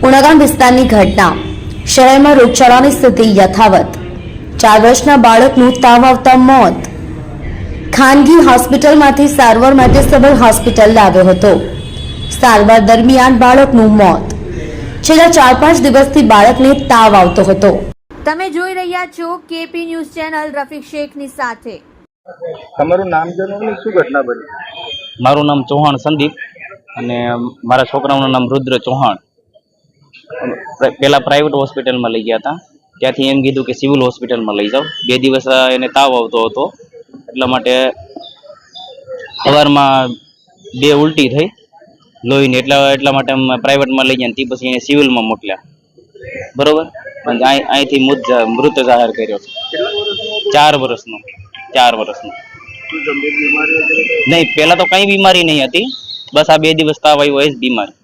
ઉનાગામ વિસ્તારની ઘટના. શહેરમાં રોગચાળાની સ્થિતિ યથાવત. 4 વર્ષના બાળકનું તાવ આવતા મોત. ખાનગી હોસ્પિટલમાંથી સારવાર માટે સદર હોસ્પિટલ લાવ્યો હતો. સારવાર દરમિયાન બાળકનું મોત. છેલ્લા 4-5 દિવસથી બાળકને તાવ આવતો હતો. તમે જોઈ રહ્યા છો કેપી ન્યૂઝ ચેનલ. રફીક શેખની સાથે. તમારું નામ જણાવો, શું ઘટના બની? મારું નામ ચૌહાણ સંદીપ અને મારા છોકરાનું નામ રુદ્ર ચૌહાણ. પહેલા પ્રાઇવેટ હોસ્પિટલમાં લઈ ગયા હતા. ત્યાંથી એમ કીધું કે સિવિલ હોસ્પિટલમાં લઈ જાઓ. 2 દિવસ એને તાવ આવતો હતો, એટલા માટે સવારમાં 2 ઉલટી થઈ લોહીની, એટલા માટે અમે પ્રાઇવેટમાં લઈ ગયા. તે પછી એને સિવિલમાં મોકલ્યા. બરોબર, અહીંથી મૃત જાહેર કર્યો છે. 4 વર્ષનો. નહીં, પહેલા તો કઈ બીમારી નહીં હતી, બસ આ 2 દિવસ તાવ આવ્યો એ જ બીમારી.